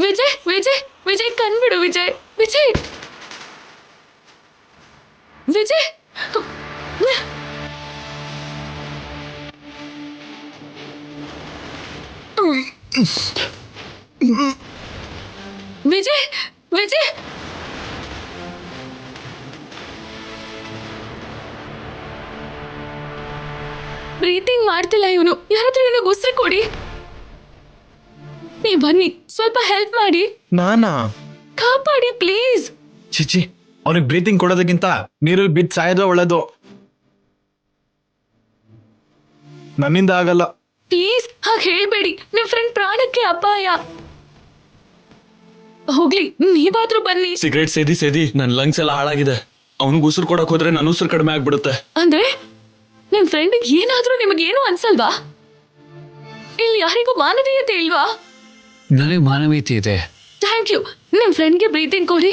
Vijay Vijay Vijay ಕಣ್ಬಿಡು Vijay Vijay Vijay Vijay Vijay breathing ಮಾಡ್ತಿಲ್ಲ ಇವನು. ಯಾರಾದ್ರೂ ಇವನಿಗೆ ಉಸಿರು ಕೊಡಿ. ನೀ ಬನ್ನಿ, ಸ್ವಲ್ಪ ಹೆಲ್ಪ್ ಮಾಡಿ. ನಾನಾ? ಕಾಪಾಡಿ ಪ್ಲೀಸ್. ಚಿಚಿ, ಅವನಿಗೆ ಬ್ರೀತಿಂಗ್ ಕೊಡೋದಕ್ಕಿಂತ ನೀರಲ್ಲಿ ಬಿದ್ದು ಸಾಯೋದು ಒಳ್ಳೇದು. ನನ್ನಿಂದ ಆಗಲ್ಲ. ಪ್ಲೀಸ್ ಹಾಗೆ ಹೇಳ್ಬೇಡಿ. ನಿಮ್ ಫ್ರೆಂಡ್ ಪ್ರಾಣಕ್ಕೆ ಅಪಾಯ. ಹೋಗ್ಲಿ, ನೀವಾದ್ರೂ ಬನ್ನಿ. ಸಿಗರೇಟ್ ಸೇದಿ ಸೇದಿ ನನ್ನ ಲಂಗ್ಸ್ ಎಲ್ಲ ಹಾಳಾಗಿದೆ. ಅವನಿಗೆ ಉಸಿರು ಕೊಡಕ್ ಹೋದ್ರೆ ನನ್ನ ಉಸಿರು ಕಡಿಮೆ ಆಗ್ಬಿಡುತ್ತೆ. ಅಂದ್ರೆ ನಿಮ್ ಫ್ರೆಂಡ್ ಏನಾದ್ರೂ ನಿಮಗೇನು ಅನ್ಸಲ್ವಾ? ಇಲ್ಲಿ ಯಾರಿಗೂ ಮಾನವೀಯತೆ ಇಲ್ವಾ? ನನಗೆ ಮಾನವೀಯತೆ ಇದೆ. Thank you. ನಿಮ್ ಫ್ರೆಂಡ್ಗೆ ಬ್ರೀತಿಂಗ್ ಕೊಡಿ.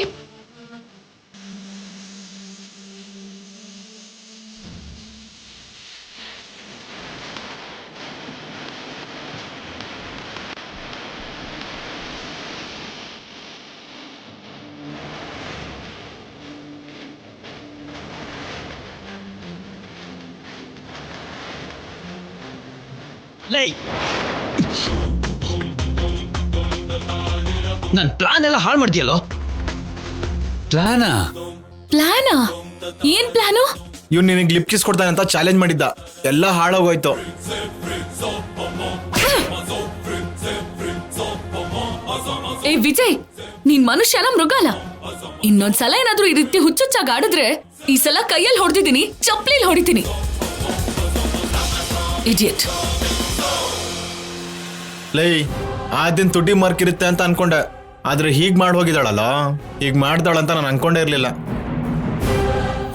ನನ್ ಪ್ಲಾನ್ ಎಲ್ಲ ಹಾಳು ಮಾಡ್ತೀಯಲ್ಲೋ. ಪ್ಲಾನಾ? ಪ್ಲಾನಾ? ಏನ್ ಪ್ಲಾನು? ಇವ್ನು ನಿನಗೆ ಲಿಪ್ ಕಿಸ್ ಕೊಡ್ತಾನೆ ಅಂತ ಚಾಲೆಂಜ್ ಮಾಡಿದ್ದ. ಎಲ್ಲ ಹಾಳಾಗೋಯ್ತು. ಏ ವಿಜಯ್, ನೀನ್ ಮನುಷ್ಯನ ಮೃಗನ? ಇನ್ನೊಂದ್ಸಲ ಏನಾದ್ರೂ ಈ ರೀತಿ ಹುಚ್ಚುಚ್ಚಾಗಿ ಆಡಿದ್ರೆ ಈ ಸಲ ಕೈಯಲ್ಲಿ ಹೊಡೆದಿದ್ದೀನಿ, ಚಪ್ಲಿಲ್ ಹೊಡಿತೀನಿ. ಇಡಿಯಟ್. ಲೈ, ಆ ದಿನ ತುಟಿ ಮಾರ್ಕ್ ಇರುತ್ತೆ ಅಂತ ಅನ್ಕೊಂಡೆ. ಆದ್ರೆ ಹೀಗ್ ಮಾಡಿ ಹೋಗಿದ್ದಾಳಲ್ಲ, ಹೀಗ್ ಮಾಡ್ದಾಳಂತ ನಾನು ಅನ್ಕೊಂಡೇ ಇರ್ಲಿಲ್ಲ.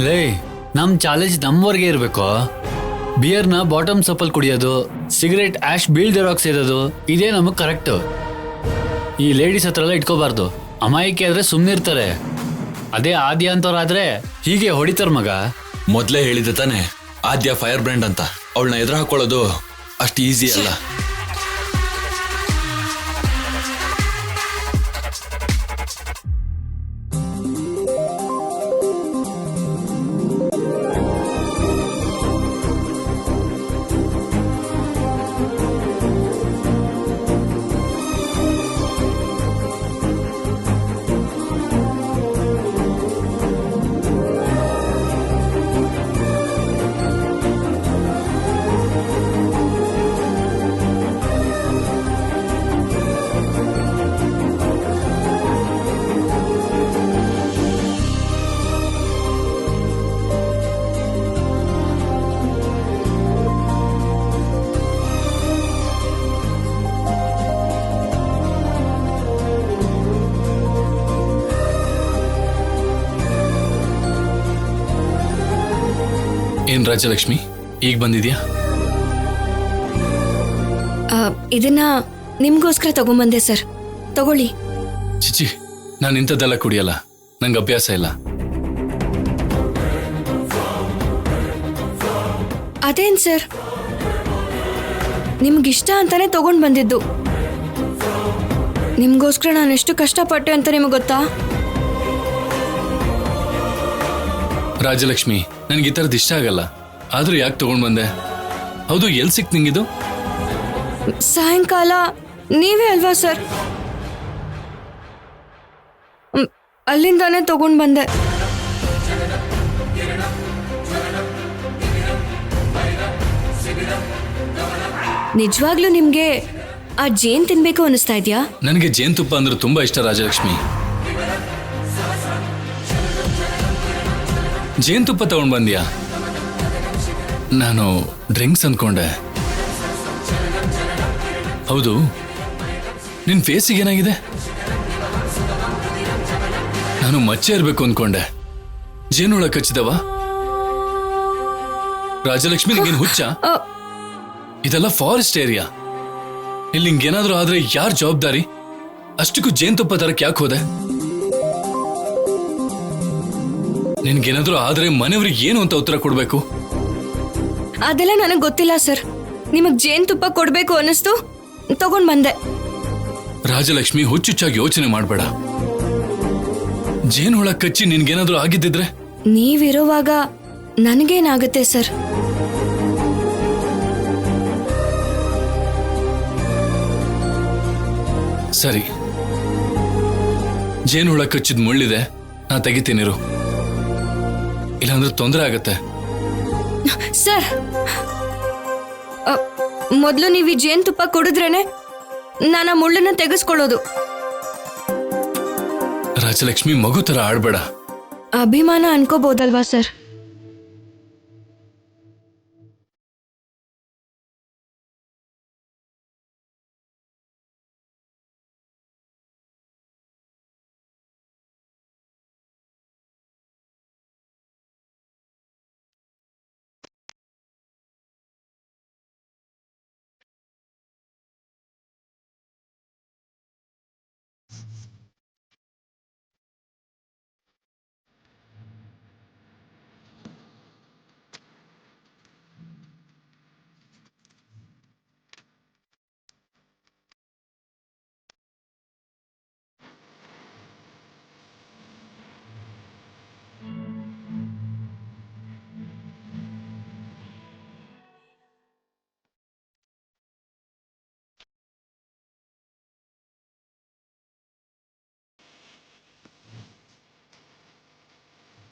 ಲೇ, ನಮ್ ಚಾಲೆಂಜ್ ನಮ್ವರ್ಗೆ ಇರ್ಬೇಕು. ಬಿಯರ್ನ ಬಾಟಮ್ ಸಪ್ಪಲ್ ಕುಡಿಯೋದು, ಸಿಗರೇಟ್ ಆಶ್ ಬೀಳ್ದಿರೋಕ್ ಸೇರೋದು, ಇದೇ ನಮಗ್ ಕರೆಕ್ಟ್. ಈ ಲೇಡೀಸ್ ಹತ್ರ ಎಲ್ಲ ಇಟ್ಕೋಬಾರ್ದು. ಅಮಾಯಕಿ ಆದ್ರೆ ಸುಮ್ನಿರ್ತಾರೆ. ಅದೇ ಆದ್ಯ ಅಂತವ್ರಾದ್ರೆ ಹೀಗೆ ಹೊಡಿತಾರ ಮಗ. ಮೊದ್ಲೇ ಹೇಳಿದೆ ತಾನೆ, ಆದ್ಯ ಫೈರ್ ಬ್ರ್ಯಾಂಡ್ ಅಂತ. ಅವಳನ್ನ ಎದುರು ಹಾಕೊಳ್ಳೋದು ಅಷ್ಟು ಈಸಿ ಅಲ್ಲ. ಏನ್ ರಾಜಲಕ್ಷ್ಮಿ, ಈಗ ಬಂದಿದ್ಯಾ? ಇದನ್ನ ನಿಮ್ಗೋಸ್ಕರ ತಗೊಂಬಂದೆ ಸರ್, ತಗೊಳ್ಳಿ. ಚಿಚಿ, ನಾನು ಇಂಥದ್ದೆಲ್ಲ ಕುಡಿಯಲ್ಲ, ನಂಗೆ ಅಭ್ಯಾಸ ಇಲ್ಲ. ಅದೇನ್ ಸರ್, ನಿಮ್ಗಿಷ್ಟ ಅಂತಾನೆ ತಗೊಂಡ್ ಬಂದಿದ್ದು. ನಿಮ್ಗೋಸ್ಕರ ನಾನು ಎಷ್ಟು ಕಷ್ಟಪಟ್ಟೆ ಅಂತ ನಿಮಗೆ ಗೊತ್ತಾ? ರಾಜಲಕ್ಷ್ಮಿ, ನನಗೆ ಈ ಥರದ್ದು ಇಷ್ಟ ಆಗಲ್ಲ. ಆದ್ರೂ ಯಾಕೆ ತಗೊಂಡ್ ಬಂದೆ? ಹೌದು, ಎಲ್ಲಿ ಸಿಕ್ತು ನಿಂಗಿದು? ಸಾಯಂಕಾಲ ನೀವೇ ಅಲ್ವಾ ಸರ್, ಅಲ್ಲಿಂದಾನೇ ತಗೊಂಡ್ ಬಂದೆ. ನಿಜವಾಗ್ಲೂ ನಿಮ್ಗೆ ಆ ಜೇನ್ ತಿನ್ಬೇಕು ಅನಿಸ್ತಾ ಇದ್ಯಾ? ನನಗೆ ಜೇನುತುಪ್ಪ ಅಂದ್ರೆ ತುಂಬಾ ಇಷ್ಟ ರಾಜಲಕ್ಷ್ಮಿ. ಜೇನುತುಪ್ಪ ತಗೊಂಡ್ ಬಂದ್ಯಾ? ನಾನು ಡ್ರಿಂಕ್ಸ್ ಅಂದ್ಕೊಂಡೆ. ಹೌದು, ನಿನ್ ಫೇಸಿಗೆ ಏನಾಗಿದೆ? ನಾನು ಮಚ್ಚೆ ಇರ್ಬೇಕು ಅಂದ್ಕೊಂಡೆ. ಜೇನುಳ ಕಚ್ಚಿದವ? ರಾಜಲಕ್ಷ್ಮಿ, ನಿಂಗೇನು ಹುಚ್ಚ? ಇದೆಲ್ಲ ಫಾರೆಸ್ಟ್ ಏರಿಯಾ. ಇಲ್ಲಿ ನಿಂಗೇನಾದ್ರೂ ಆದ್ರೆ ಯಾರ್ ಜವಾಬ್ದಾರಿ? ಅಷ್ಟಕ್ಕೂ ಜೇನುತುಪ್ಪ ತರಕ್ಕೆ ಯಾಕೆ ಹೋದೆ? ನಿನ್ಗೇನಾದ್ರೂ ಆದ್ರೆ ಮನೆಯವ್ರಿಗೆ ಏನು ಅಂತ ಉತ್ತರ ಕೊಡ್ಬೇಕು? ಅದೆಲ್ಲ ನನಗೆ ಗೊತ್ತಿಲ್ಲ ಸರ್. ನಿಮಗ್ ಜೇನುತುಪ್ಪ ಕೊಡ್ಬೇಕು ಅನ್ನಿಸ್ತು, ತಗೊಂಡ್ ಬಂದೆ. ರಾಜಲಕ್ಷ್ಮಿ ಹುಚ್ಚುಚ್ಚಾಗಿ ಯೋಚನೆ ಮಾಡ್ಬೇಡ. ಜೇನುಹುಳ ಕಚ್ಚಿ ನಿನ್ಗೇನಾದ್ರೂ ಆಗಿದ್ದಿದ್ರೆ? ನೀವಿರುವಾಗ ನನಗೇನಾಗುತ್ತೆ ಸರ್? ಸರಿ, ಜೇನುಹುಳ ಕಚ್ಚಿದ್ ಮುಳ್ಳಿದೆ, ನಾ ತೆಗಿತೀನಿರು. ಇಲ್ಲಾಂದ್ರೆ ತೊಂದರೆ ಆಗತ್ತೆ. ಸರ್, ಮೊದಲು ನೀವು ಈ ಜೇನುತುಪ್ಪ ಕುಡಿದ್ರೇನೆ ನಾನು ಆ ಮುಳ್ಳನ್ನ ತೆಗೆಸ್ಕೊಳ್ಳೋದು. ರಾಜಲಕ್ಷ್ಮಿ, ಮಗು ತರ ಆಡ್ಬೇಡ. ಅಭಿಮಾನ ಅನ್ಕೋಬಹುದಲ್ವಾ ಸರ್?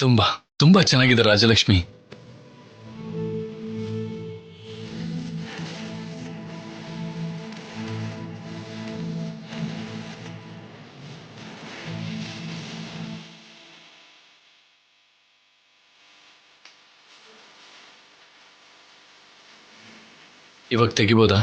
ತುಂಬಾ ತುಂಬಾ ಚೆನ್ನಾಗಿದೆ ರಾಜಲಕ್ಷ್ಮಿ. ಇವಾಗ ತೆಗಿಬೋದಾ?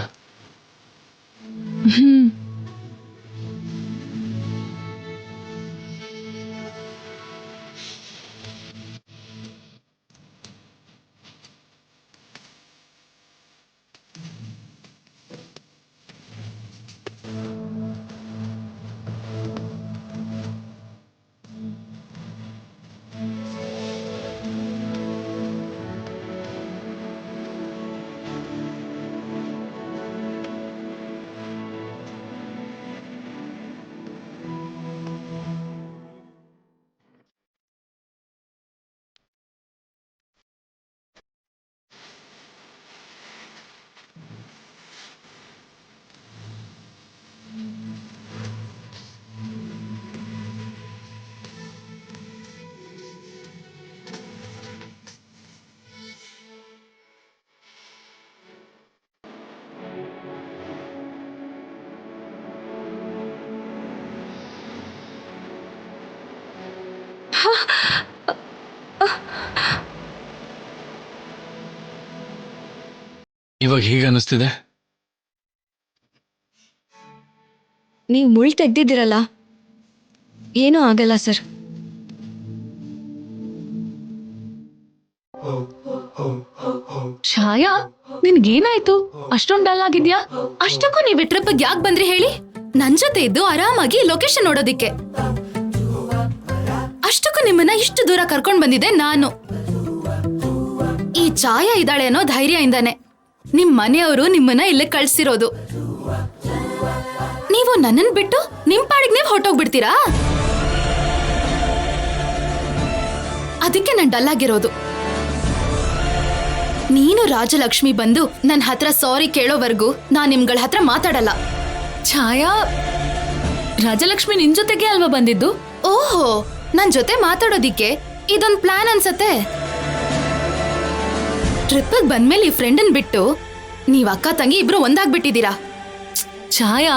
ಇವಾಗ ಹೀಗೆ ಅನಿಸ್ತಿದೆ? ನೀವು ಮುಳ್ಳು ತೆಗ್ದಿದ್ದೀರಲ್ಲ, ಏನೂ ಆಗಲ್ಲ ಸರ್. ಛಾಯಾ, ನಿನ್ಗೇನಾಯ್ತು? ಅಷ್ಟೊಂದ್ ಡಲ್ ಆಗಿದ್ಯಾ? ಅಷ್ಟಕ್ಕೂ ನೀವ್ ಟ್ರಿಪ್ಗೆ ಯಾಕೆ ಬಂದ್ರಿ ಹೇಳಿ? ನನ್ ಜೊತೆ ಇದ್ದು ಆರಾಮಾಗಿ ಲೊಕೇಶನ್ ನೋಡೋದಿಕ್ಕೆ. ಅಷ್ಟಕ್ಕೂ ನಿಮ್ಮನ್ನ ಇಷ್ಟು ದೂರ ಕರ್ಕೊಂಡ್ ಬಂದಿದ್ದೆ ನಾನು. ಈ ಛಾಯಾ ಇದ್ದಾಳೆ ಅನ್ನೋ ಧೈರ್ಯದಿಂದಾನೆ ನಿಮ್ ಮನೆಯವರು ನಿಮ್ಮನ್ನ ಇಲ್ಲೇ ಕಳ್ಸಿರೋದು. ನೀವು ನನ್ನನ್ ಬಿಟ್ಟು ನಿಮ್ ಪಾಡಿಗೆ ನೀವು ಹೊರಟೋಗ್ಬಿಡ್ತೀರಾ? ಅದಕ್ಕೆ ನಾನ್ ಡಲ್ ಆಗಿರೋದು. ನೀನು ರಾಜಲಕ್ಷ್ಮಿ ಬಂದು ನನ್ನ ಹತ್ರ ಸಾರಿ ಕೇಳೋವರೆಗೂ ನಾನ್ ನಿಮ್ಗಳ ಹತ್ರ ಮಾತಾಡಲ್ಲ. ಛಾಯಾ, ರಾಜಲಕ್ಷ್ಮಿ ನಿನ್ ಜೊತೆಗೆ ಅಲ್ವಾ ಬಂದಿದ್ದು? ಓಹೋ, ನನ್ ಜೊತೆ ಮಾತಾಡೋದಿಕ್ಕೆ ಇದೊಂದ್ ಪ್ಲಾನ್ ಅನ್ಸತ್ತೆ. ಟ್ರಿಪ್ಪಿಗೆ ಬಂದ್ಮೇಲೆ ಈ ಫ್ರೆಂಡನ್ ಬಿಟ್ಟು ನೀವ್ ಅಕ್ಕ ತಂಗಿ ಇಬ್ರು ಒಂದಾಗ್ಬಿಟ್ಟಿದ್ದೀರಾ. ಛಾಯಾ,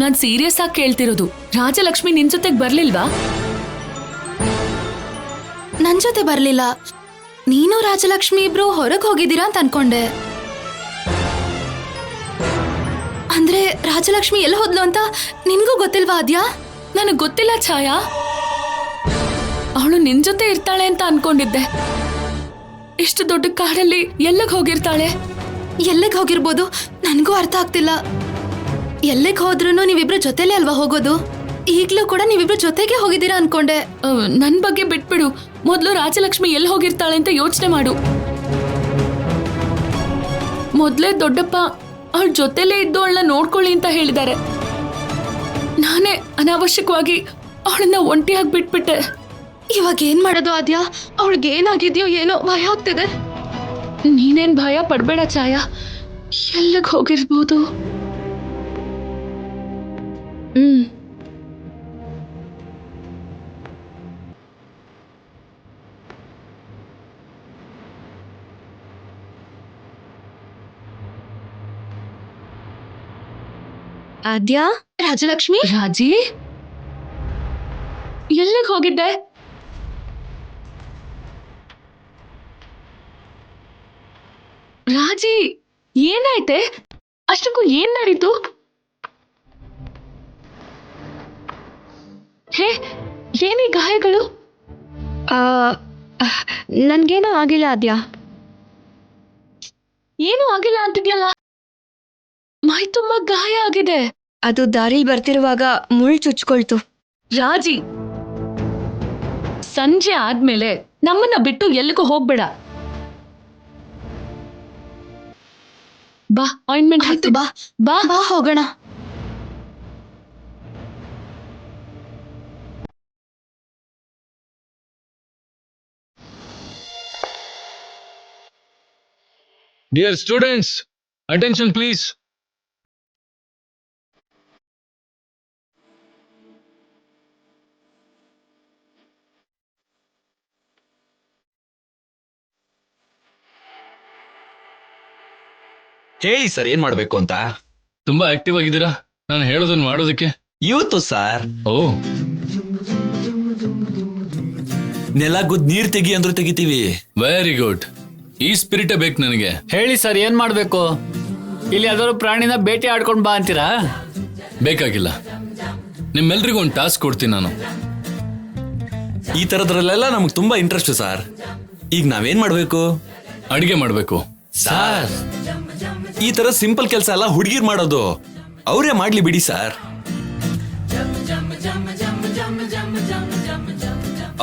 ನಾನ್ ಸೀರಿಯಸ್ ಆಗಿ ಕೇಳ್ತಿರೋದು. ರಾಜಲಕ್ಷ್ಮಿ ನಿನ್ ಜೊತೆಗ್ ಬರ್ಲಿಲ್ವಾ? ನನ್ ಜೊತೆ ಬರ್ಲಿಲ್ಲ. ನೀನು ರಾಜಲಕ್ಷ್ಮಿ ಇಬ್ರು ಹೊರಗೆ ಹೋಗಿದ್ದೀರಾ ಅಂತ ಅನ್ಕೊಂಡೆ. ಅಂದ್ರೆ ರಾಜಲಕ್ಷ್ಮಿ ಎಲ್ಲ ಹೋದ್ಲು ಅಂತ ನಿನ್ಗೂ ಗೊತ್ತಿಲ್ವಾ ಆದ್ಯಾ? ನನಗ್ ಗೊತ್ತಿಲ್ಲ ಛಾಯಾ. ಅವಳು ನಿನ್ ಜೊತೆ ಇರ್ತಾಳೆ ಅಂತ ಅನ್ಕೊಂಡಿದ್ದೆ. ಇಷ್ಟು ದೊಡ್ಡ ಕಾಡಲ್ಲಿ ಎಲ್ಲಗ್ ಹೋಗಿರ್ತಾಳೆ? ಎಲ್ಲಿಗೆ ಹೋಗಿರ್ಬೋದು ನನಗೂ ಅರ್ಥ ಆಗ್ತಿಲ್ಲ. ಎಲ್ಲಿಗೆ ಹೋದ್ರೂ ನೀವಿಬ್ರು ಜೊತೆಲೇ ಅಲ್ವಾ ಹೋಗೋದು? ಈಗ್ಲೂ ಕೂಡ ನೀವಿಬ್ರು ಜೊತೆಗೆ ಹೋಗಿದ್ದೀರಾ ಅನ್ಕೊಂಡೆ. ನನ್ ಬಗ್ಗೆ ಬಿಟ್ಬಿಡು. ಮೊದ್ಲು ರಾಜಲಕ್ಷ್ಮಿ ಎಲ್ಲಿ ಹೋಗಿರ್ತಾಳೆ ಅಂತ ಯೋಚನೆ ಮಾಡು. ಮೊದ್ಲೇ ದೊಡ್ಡಪ್ಪ ಅವಳ ಜೊತೆಲೇ ಇದ್ದು ಅವಳನ್ನ ನೋಡ್ಕೊಳ್ಳಿ ಅಂತ ಹೇಳಿದ್ದಾರೆ. ನಾನೇ ಅನಾವಶ್ಯಕವಾಗಿ ಅವಳನ್ನ ಒಂಟಿಯಾಗಿ ಬಿಟ್ಬಿಟ್ಟೆ. ಇವಾಗ ಏನ್ ಮಾಡೋದು ಆದ್ಯಾ? ಅವಳಿಗೆ ಏನಾಗಿದ್ಯೋ ಏನೋ, ಭಯ ಆಗ್ತಿದೆ. ನೀನೇನ್ ಭಯ ಪಡ್ಬೇಡ ಛಾಯಾ, ಎಲ್ಲಿಗೆ ಹೋಗಿರ್ಬೋದು. ಆದ್ಯಾ, ರಾಜಲಕ್ಷ್ಮಿ, ರಾಜಿ, ಎಲ್ಲಿಗೆ ಹೋಗಿದ್ದೆ? ರಾಜಿ, ಏನಾಯ್ತೆ? ಅಷ್ಟಕ್ಕೂ ಏನ್ ನಡೀತು? ಹೇ, ಏನೇ ಗಾಯಗಳು? ನನ್ಗೇನೂ ಆಗಿಲ್ಲ ಆದ್ಯಾ. ಏನೂ ಆಗಿಲ್ಲ ಅಂತಿದ್ಯಲ್ಲ, ಮೈ ತುಂಬಾ ಗಾಯ ಆಗಿದೆ. ಅದು ದಾರಿಲ್ ಬರ್ತಿರುವಾಗ ಮುಳ್ಳು ಚುಚ್ಕೊಳ್ತು. ರಾಜಿ, ಸಂಜೆ ಆದ್ಮೇಲೆ ನಮ್ಮನ್ನ ಬಿಟ್ಟು ಎಲ್ಲಿಗೂ ಹೋಗ್ಬೇಡ. ಬಾ, ಆಯಿಂಟ್ಮೆಂಟ್ ಹಾಕ್ತಿ. ಬಾ ಬಾ ಬಾ, ಹೋಗೋಣ. Dear students, attention please. ಹೇಳಿ ಸರ್, ಏನ್ ಮಾಡ್ಬೇಕು ಅಂತ. ತುಂಬಾ ಆಕ್ಟಿವ್ ಆಗಿದ್ದೀರಾ ನಾನು ಹೇಳೋದನ್ನ ಮಾಡೋದಕ್ಕೆ. ಇವತ್ತು ಸರ್ ಓ, ನೆಲ ಗುದ್ ನೀರ್ ತೆಗಿ ಅಂದ್ರೂ ತೆಗಿತೀವಿ. Very good. ಈ ಸ್ಪಿರಿಟೇ ಬೇಕು ನನಗೆ. ಹೇಳಿ ಸರ್, ಏನ್ ಮಾಡ್ಬೇಕು? ಇಲ್ಲಿ ಯಾವ್ದಾದ್ರು ಪ್ರಾಣಿನ ಬೇಟೆ ಆಡ್ಕೊಂಡ್ ಬಾ ಅಂತೀರಾ? ಬೇಕಾಗಿಲ್ಲ, ನಿಮ್ಮೆಲ್ರಿಗೂ ಒಂದು ಟಾಸ್ಕ್ ಕೊಡ್ತೀನಿ ನಾನು. ಈ ತರದ್ರಲ್ಲೆಲ್ಲ ನಮ್ಗೆ ತುಂಬಾ ಇಂಟ್ರೆಸ್ಟ್ ಸರ್. ಈಗ ನಾವೇನ್ ಮಾಡ್ಬೇಕು? ಅಡಿಗೆ ಮಾಡ್ಬೇಕು. ಸರ್, ಈ ತರ ಸಿಂಪಲ್ ಕೆಲಸ ಎಲ್ಲ ಹುಡುಗಿರ್ ಮಾಡೋದು, ಅವರೇ ಮಾಡ್ಲಿ ಬಿಡಿ ಸರ್.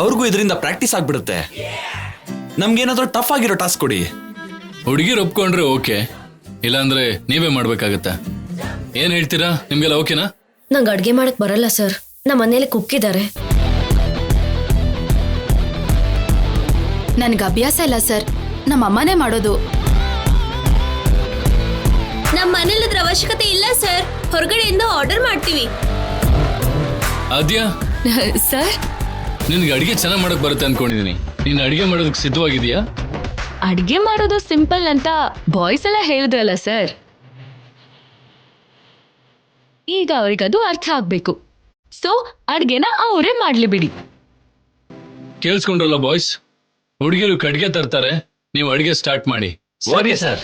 ಅವ್ರಿಗೂ ಇದರಿಂದ ಪ್ರಾಕ್ಟೀಸ್ ಆಗ್ಬಿಡುತ್ತೆ. ನಮ್ಗೇನಾದ್ರೂ ಟಫ್ ಆಗಿರೋ ಟಾಸ್ಕ್ ಕೊಡಿ. ಹುಡುಗಿರು ಒಪ್ಕೊಂಡ್ರೆ ಓಕೆ, ಇಲ್ಲಾಂದ್ರೆ ನೀವೇ ಮಾಡ್ಬೇಕಾಗತ್ತೆ. ಏನ್ ಹೇಳ್ತೀರಾ? ನಿಮ್ಗೆಲ್ಲ ಓಕೆನಾ? ನಂಗೆ ಅಡ್ಗೆ ಮಾಡಕ್ ಬರಲ್ಲ ಸರ್. ನಮ್ಮ ಮನೇಲಿ ಕುಕ್ಕಿದ್ದಾರೆ. ನನ್ಗೆ ಅಭ್ಯಾಸ ಇಲ್ಲ ಸರ್, ನಮ್ಮ ಅಮ್ಮನೇ ಮಾಡೋದು. ನಮ್ಮ ಮನೇಲಿ ಅದ್ರ ಅವಶ್ಯಕತೆ ಇಲ್ಲ ಸರ್, ಹೊರಗಡೆಯಿಂದ ಆರ್ಡರ್ ಮಾಡ್ತೀವಿ. ಆದ್ಯಾ, ಸರ್, ನಿನ್ಗೆ ಅಡಿಗೆ ಚೆನ್ನಾಗಿ ಮಾಡಕ್ ಬರುತ್ತೆ ಅನ್ಕೊಂಡಿದೀನಿ. ನೀನ್ ಅಡಿಗೆ ಮಾಡೋದಕ್ಕೆ ಸಿದ್ಧವಾಗಿದೀಯಾ? ಅಡ್ಗೆ ಮಾಡೋದು ಸಿಂಪಲ್ ಅಂತ ಬಾಯ್ಸ್ ಎಲ್ಲ ಹೇಳಿದ್ರಲ್ಲ ಸರ್. ಈಗ ಅವ್ರಿಗದು ಅರ್ಥ ಆಗ್ಬೇಕು. ಸೊ ಅಡ್ಗೆನ ಅವರೇ ಮಾಡ್ಲಿ ಬಿಡಿ. ಕೇಳಿಸ್ಕೊಂಡ್ರಲ್ಲ ಬಾಯ್ಸ್, ಹುಡುಗಿರು ಕಡ್ಗೆ ತರ್ತಾರೆ, ನೀವು ಅಡಿಗೆ ಸ್ಟಾರ್ಟ್ ಮಾಡಿ. ಸರಿ ಸರ್.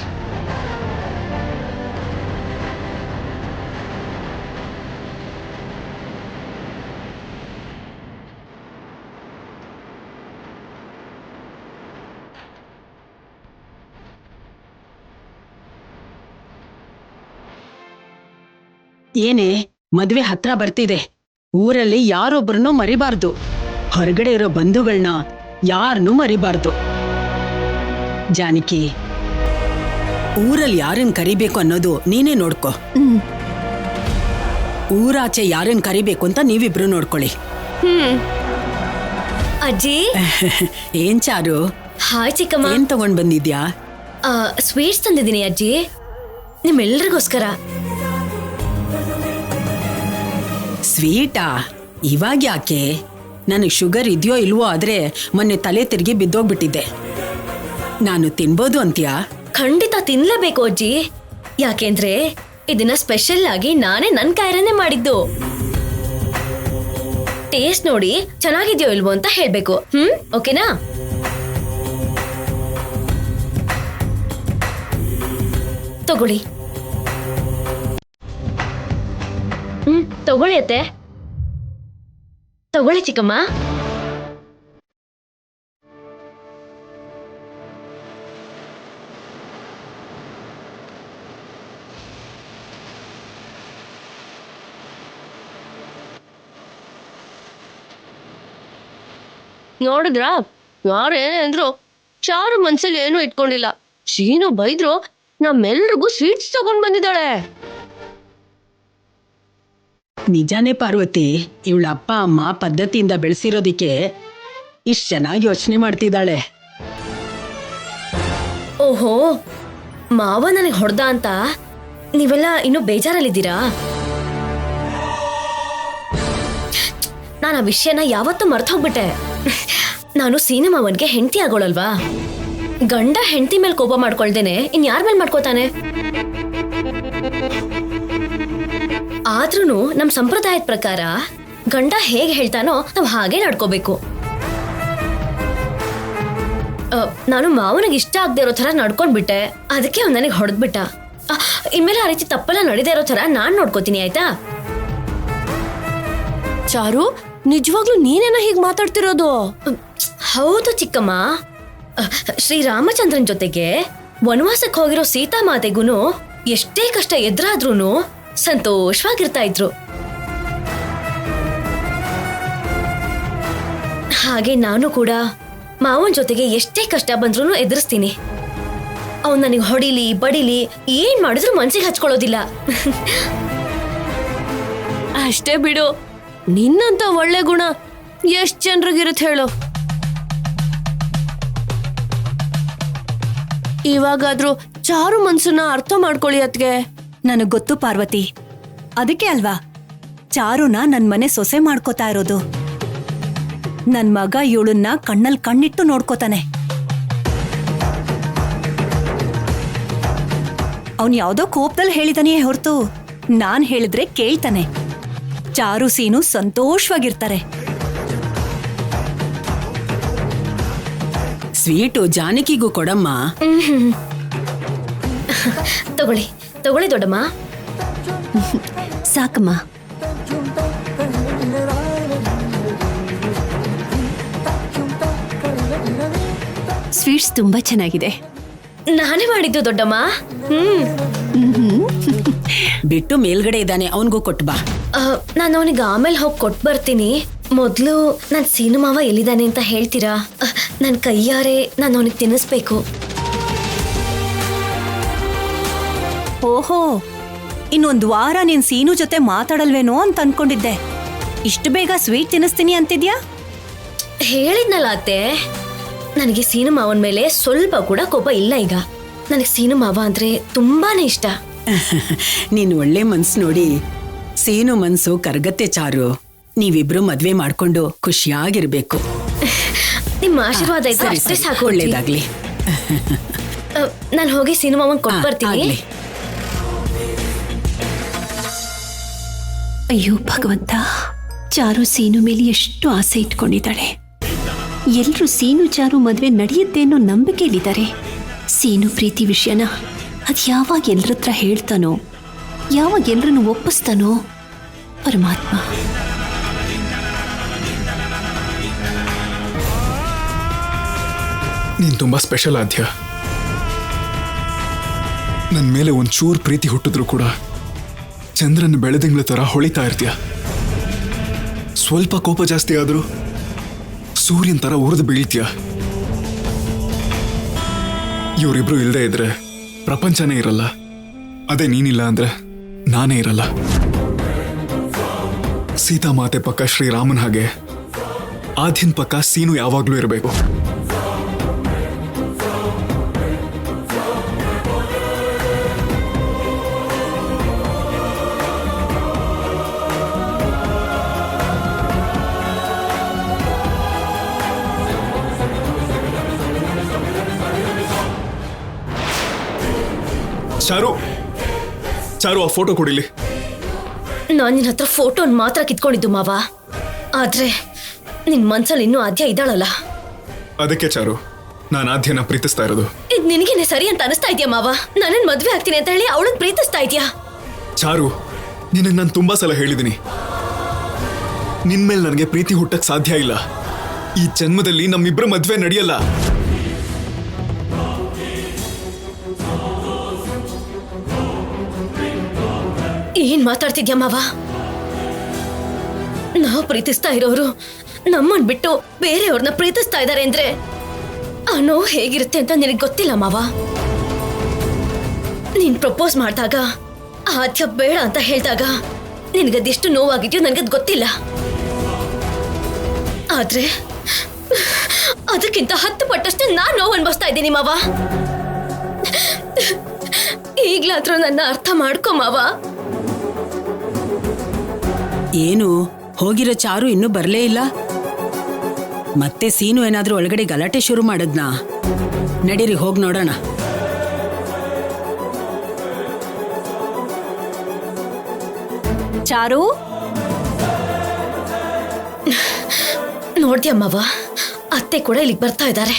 ಏನೇ, ಮದ್ವೆ ಹತ್ರ ಬರ್ತಿದೆ. ಊರಲ್ಲಿ ಯಾರೊಬ್ಬರನ್ನೂ ಮರಿಬಾರ್ದು. ಹೊರಗಡೆ ಇರೋ ಬಂಧುಗಳನ್ನ ಯಾರನ್ನೂ ಮರಿಬಾರ್ದು. ಜಾನಕಿ, ಊರಲ್ಲಿ ಯಾರನ್ನ ಕರಿಬೇಕು ಅನ್ನೋದು ನೀನೇ ನೋಡ್ಕೊ. ಊರಾಚೆ ಯಾರನ್ನ ಕರಿಬೇಕು ಅಂತ ನೀವಿಬ್ರು ನೋಡ್ಕೊಳ್ಳಿ. ಅಜ್ಜಿ. ಏನ್ ಚಾರು? ಹಾಯ್ ಚಿಕ್ಕಮ್ಮ. ಏನ್ ತಗೊಂಡ್ ಬಂದಿದ್ಯಾ? ಸ್ವೀಟ್ಸ್ ತಂದಿದ್ದೀನಿ ಅಜ್ಜಿ, ನಿಮ್ಮೆಲ್ಲರಿಗೋಸ್ಕರ. ಸ್ವೀಟಾ? ಇವಾಗ ಯಾಕೆ? ನನಗೆ ಶುಗರ್ ಇದೆಯೋ ಇಲ್ವೋ, ಆದ್ರೆ ಮೊನ್ನೆ ತಲೆ ತಿರುಗಿ ಬಿದ್ದೋಗ್ಬಿಟ್ಟಿದ್ದೆ. ನಾನು ತಿನ್ಬೋದು ಅಂತ್ಯಾ? ಖಂಡಿತ ತಿನ್ಲೇಬೇಕು ಅಜ್ಜಿ. ಯಾಕೆಂದ್ರೆ ಇದನ್ನ ಸ್ಪೆಷಲ್ ಆಗಿ ನಾನೇ ನನ್ ಕೈರನ್ನೇ ಮಾಡಿದ್ದು. ಟೇಸ್ಟ್ ನೋಡಿ ಚೆನ್ನಾಗಿದ್ಯೋ ಇಲ್ವೋ ಅಂತ ಹೇಳ್ಬೇಕು. ಓಕೆನಾ? ತಗೊಳ್ಳಿ. ತಗೊಳ್ಳಿ ಅತ್ತೆ. ತಗೊಳ್ಳಿ ಚಿಕ್ಕಮ್ಮ. ನೋಡಿದ್ರ, ಯಾರೇನೇ ಅಂದ್ರು ಚಾರು ಮನ್ಸಲ್ಲಿ ಏನೂ ಇಟ್ಕೊಂಡಿಲ್ಲ. ಶೀನು ಬೈದ್ರು, ನಮ್ಮೆಲ್ರಿಗೂ ಸ್ವೀಟ್ಸ್ ತಗೊಂಡ್ ಬಂದಿದ್ದಾಳೆ. ನಿಜಾನೇ ಪಾರ್ವತಿ, ಇವಳ ಅಪ್ಪ ಅಮ್ಮ ಪದ್ಧತಿಯಿಂದ ಬೆಳೆಸಿರೋದಿಕ್ಕೆ ಇಷ್ಟು ಚೆನ್ನಾಗಿ ಯೋಚನೆ ಮಾಡ್ತಿದ್ದಾಳೆ. ಓಹೋ, ಮಾವ ನನಗೆ ಹೊಡೆದ ಅಂತ ನೀವೆಲ್ಲ ಇನ್ನೂ ಬೇಜಾರಲ್ಲಿದ್ದೀರಾ? ನಾನು ಆ ವಿಷಯನ ಯಾವತ್ತೂ ಮರ್ತು ಹೋಗ್ಬಿಟ್ಟೆ. ನಾನು ಸೀನು ಮಾವನ್ಗೆ ಹೆಂಡತಿ ಆಗೋಳಲ್ವಾ? ಗಂಡ ಹೆಂಡತಿ ಮೇಲೆ ಕೋಪ ಮಾಡ್ಕೊಳ್ದೇನೆ ಇನ್ಯಾರ ಮೇಲೆ ಮಾಡ್ಕೋತಾನೆ? ಆದ್ರೂ ನಮ್ ಸಂಪ್ರದಾಯದ ಪ್ರಕಾರ ಗಂಡ ಹೇಗೆ ಹೇಳ್ತಾನೋ ನಾವು ಹಾಗೆ ನಡ್ಕೋಬೇಕು. ನಾನು ಮಾವನಿಗೆ ಇಷ್ಟ ಆಗದೆ ಇರೋ ತರ ನಡ್ಕೊಂಡ್ಬಿಟ್ಟೆ, ಅದಕ್ಕೆ ಅವ್ನು ನನಗೆ ಹೊಡೆದ್ಬಿಟ್ಟ. ಇನ್ಮೇಲೆ ಆ ರೀತಿ ತಪ್ಪೆಲ್ಲ ನಡೀದೇ ಇರೋ ತರ ನಾನ್ ನೋಡ್ಕೋತೀನಿ, ಆಯ್ತಾ? ಚಾರು, ನಿಜವಾಗ್ಲೂ ನೀನೇನ ಹೀಗ್ ಮಾತಾಡ್ತಿರೋದು? ಹೌದು ಚಿಕ್ಕಮ್ಮ. ಶ್ರೀರಾಮಚಂದ್ರನ್ ಜೊತೆಗೆ ವನವಾಸಕ್ಕೆ ಹೋಗಿರೋ ಸೀತಾ ಮಾತೆಗೂನು ಎಷ್ಟೇ ಕಷ್ಟ ಎದುರಾದ್ರೂನು ಸಂತೋಷವಾಗಿರ್ತಾ ಇದ್ರು. ಹಾಗೆ ನಾನು ಕೂಡ ಮಾವನ್ ಜೊತೆಗೆ ಎಷ್ಟೇ ಕಷ್ಟ ಬಂದ್ರೂ ಎದುರಿಸ್ತೀನಿ. ಅವ್ನು ನನಗೆ ಹೊಡಿಲಿ ಬಡಿಲಿ ಏನ್ ಮಾಡಿದ್ರು ಮನ್ಸಿಗೆ ಹಚ್ಕೊಳ್ಳೋದಿಲ್ಲ. ಅಷ್ಟೇ ಬಿಡು, ನಿನ್ನಂತ ಒಳ್ಳೆ ಗುಣ ಎಷ್ಟ್ ಜನರಿಗಿರುತ್ತೆ ಹೇಳು. ಇವಾಗಾದ್ರೂ ಚಾರು ಮನ್ಸನ್ನ ಅರ್ಥ ಮಾಡ್ಕೊಳ್ಳಿ ಅತ್ಗೆ. ನನಗ್ ಗೊತ್ತು ಪಾರ್ವತಿ, ಅದಕ್ಕೆ ಅಲ್ವಾ ಚಾರುನ ನನ್ ಮನೆ ಸೊಸೆ ಮಾಡ್ಕೋತಾ ಇರೋದು. ನನ್ ಮಗ ಇವಳನ್ನ ಕಣ್ಣಲ್ಲಿ ಕಣ್ಣಿಟ್ಟು ನೋಡ್ಕೋತಾನೆ. ಅವನ್ ಯಾವ್ದೋ ಕೋಪದಲ್ಲಿ ಹೇಳಿದಾನೇ ಹೊರತು ನಾನ್ ಹೇಳಿದ್ರೆ ಕೇಳ್ತಾನೆ. ಚಾರು ಸೀನು ಸಂತೋಷವಾಗಿರ್ತಾರೆ. ಸ್ವೀಟು ಜಾನಕಿಗೂ ಕೊಡಮ್ಮ. ತಗೊಳ್ಳಿ ತಗೊಳ್ಳಿ ದೊಡ್ಡಮ್ಮ. ಸಾಕಮ್ಮ. ಸ್ವೀಟ್ಸ್ ತುಂಬಾ ಚೆನ್ನಾಗಿದೆ. ನಾನೇ ಮಾಡಿದ್ದು ದೊಡ್ಡಮ್ಮ. ಬಿಟ್ಟು ಮೇಲ್ಗಡೆ ಇದ್ದಾನೆ, ಅವನ್ಗೂ ಕೊಟ್ಬಾ. ನಾನು ಅವನಿಗೆ ಆಮೇಲೆ ಹೋಗಿ ಕೊಟ್ಟು ಬರ್ತೀನಿ. ಮೊದಲು ನನ್ನ ಸೀನು ಮಾವ ಎಲ್ಲಿದ್ದಾನೆ ಅಂತ ಹೇಳ್ತೀರಾ? ನನ್ನ ಕೈಯಾರೆ ನಾನು ಅವನಿಗೆ ತಿನ್ನಿಸ್ಬೇಕು. ಓಹೋ, ಇನ್ನೊಂದು ವಾರ ನೀನ್ ಸೀನು ಜೊತೆ ಮಾತಾಡಲ್ವೇನೋ ಅಂತ ಅನ್ಕೊಂಡಿದ್ದೆ. ಇಷ್ಟು ಬೇಗ ಸ್ವೀಟ್ ತಿನ್ನಿಸ್ತೀನಿ ಅಂತಿದ್ಯಾ? ಹೇಳಿದ್ನಲ್ಲ ಅತ್ತೆ, ನನಗೆ ಸೀನು ಮಾವನ ಮೇಲೆ ಸ್ವಲ್ಪ ಕೂಡ ಕೋಪ ಇಲ್ಲ. ಈಗ ನನಗೆ ಸೀನು ಮಾವ ಅಂದ್ರೆ ತುಂಬಾನೇ ಇಷ್ಟ. ನೀನ್ ಒಳ್ಳೆ ಮನ್ಸು ನೋಡಿ ಸೀನು ಮನ್ಸು ಕರ್ಗತ್ತೆ ಚಾರು. ನೀವಿಬ್ರು ಮದ್ವೆ ಮಾಡ್ಕೊಂಡು ಖುಷಿಯಾಗಿರ್ಬೇಕು. ನಿಮ್ಮ ಆಶೀರ್ವಾದ ಇದ್ರೆ ಅಷ್ಟೇ ಸಾಕು. ಒಳ್ಳೇದಾಗ್ಲಿ. ನಾನು ಹೋಗಿ ಸೀನು ಮಾವನ್ ಕೊಟ್ಟು ಬರ್ತೀನಿ. ಆಗ್ಲಿ. ಅಯ್ಯೋ ಭಗವಂತ, ಚಾರು ಸೀನು ಮೇಲೆ ಎಷ್ಟು ಆಸೆ ಇಟ್ಕೊಂಡಿದ್ದಾಳೆ. ಎಲ್ರೂ ಸೀನು ಚಾರು ಮದ್ವೆ ನಡೆಯುತ್ತೆ ಅನ್ನೋ ನಂಬಿಕೆಯಲ್ಲಿದ್ದಾರೆ. ಸೀನು ಪ್ರೀತಿ ವಿಷಯನ ಅದು ಯಾವಾಗ ಎಲ್ರ ಹತ್ರ ಹೇಳ್ತಾನೋ, ಯಾವಾಗ ಎಲ್ರನ್ನು ಒಪ್ಪಿಸ್ತಾನೋ ಪರಮಾತ್ಮ. ನೀನ್ ತುಂಬಾ ಸ್ಪೆಷಲ್ ಆದ್ಯ. ನನ್ನ ಮೇಲೆ ಒಂಚೂರು ಪ್ರೀತಿ ಹುಟ್ಟಿದ್ರು ಕೂಡ ಚಂದ್ರನ ಬೆಳೆದಂಗ್ಳ ತರ ಹೊಳಿತಾ ಇರ್ತೀಯ. ಸ್ವಲ್ಪ ಕೋಪ ಜಾಸ್ತಿ ಆದ್ರೂ ಸೂರ್ಯನ್ ತರ ಉರಿದು ಬೀಳ್ತೀಯ. ಇವರಿಬ್ರು ಇಲ್ಲದೆ ಇದ್ರೆ ಪ್ರಪಂಚನೇ ಇರಲ್ಲ. ಅದೇ ನೀನಿಲ್ಲ ಅಂದ್ರೆ ನಾನೇ ಇರಲ್ಲ. ಸೀತಾ ಮಾತೆ ಪಕ್ಕ ಶ್ರೀರಾಮನ್ ಹಾಗೆ ಆದ್ಯನ್ ಪಕ್ಕ ಸೀನು ಯಾವಾಗ್ಲೂ ಇರಬೇಕು. ಚಾರು, ಚಾರು, ಆ ಫೋಟೋ ಕೊಡಿಲಿ. ನಾನು ನಿನ್ನ ಹತ್ರ ಫೋಟೋನ್ ಮಾತ್ರ ಕಿತ್ಕೊಂಡಿದ್ದು ಮಾವ. ಆದ್ರೆ ನಿನ್ ಮನ್ಸಲ್ಲಿ ಇನ್ನೂ ಆದ್ಯ ಇದ್ದಾಳಲ್ಲ. ಅದಕ್ಕೆ ಚಾರು, ನಾನು ಆದ್ಯನ ಪ್ರೀತಿಸ್ತಾ ಇರೋದು. ಇದು ನಿನಗೇನೆ ಸರಿ ಅಂತ ಅನಿಸ್ತಾ ಇದೆಯಾ ಮಾವ? ನನ್ನ ಮದ್ವೆ ಆಗ್ತೀನಿ ಅಂತ ಹೇಳಿ ಅವಳನ್ನ ಪ್ರೀತಿಸ್ತಾ ಇದೆಯಾ? ಚಾರು, ನಿನಗೆ ನಾನು ತುಂಬಾ ಸಲ ಹೇಳಿದ್ದೀನಿ, ನಿನ್ ಮೇಲೆ ನನಗೆ ಪ್ರೀತಿ ಹುಟ್ಟಕ್ ಸಾಧ್ಯ ಇಲ್ಲ. ಈ ಜನ್ಮದಲ್ಲಿ ನಮ್ಮಿಬ್ಬರ ಮದ್ವೆ ನಡೆಯಲ್ಲ. ಏನ್ ಮಾತಾಡ್ತಿದ್ಯಾ ಮಾವ? ನಾವು ಪ್ರೀತಿಸ್ತಾ ಇರೋರು ನಮ್ಮನ್ ಬಿಟ್ಟು ಬೇರೆಯವ್ರನ್ನ ಪ್ರೀತಿಸ್ತಾ ಇದಾರೆ ಅಂದ್ರೆ ಆ ನೋವು ಹೇಗಿರುತ್ತೆ ಅಂತ ನಿನಗೆ ಗೊತ್ತಿಲ್ಲ ಮಾವ. ನೀನ್ ಪ್ರಪೋಸ್ ಮಾಡಿದಾಗ ಆದ್ಯ ಬೇಡ ಅಂತ ಹೇಳಿದಾಗ ನಿನಗದೆಷ್ಟು ನೋವಾಗಿದೆಯೋ ನನಗದ್ ಗೊತ್ತಿಲ್ಲ. ಆದ್ರೆ ಅದಕ್ಕಿಂತ 10 ಪಟ್ಟಷ್ಟು ನಾನ್ ನೋವು ಅನ್ಭವಿಸ್ತಾ ಇದ್ದೀನಿ ಮಾವ. ಈಗ್ಲಾದ್ರೂ ನನ್ನ ಅರ್ಥ ಮಾಡ್ಕೊ ಮಾವ. ಏನು ಹೋಗಿರೋ ಚಾರು ಇನ್ನೂ ಬರ್ಲೇ ಇಲ್ಲ? ಮತ್ತೆ ಸೀನು ಏನಾದ್ರೂ ಒಳಗಡೆ ಗಲಾಟೆ ಶುರು ಮಾಡದ್ನಾ? ನಡೀರಿ ಹೋಗ್ ನೋಡೋಣ. ಚಾರು, ನೋಡ್ದ್ಯಮ್ಮವ, ಅತ್ತೆ ಕೂಡ ಇಲ್ಲಿಗೆ ಬರ್ತಾ ಇದ್ದಾರೆ.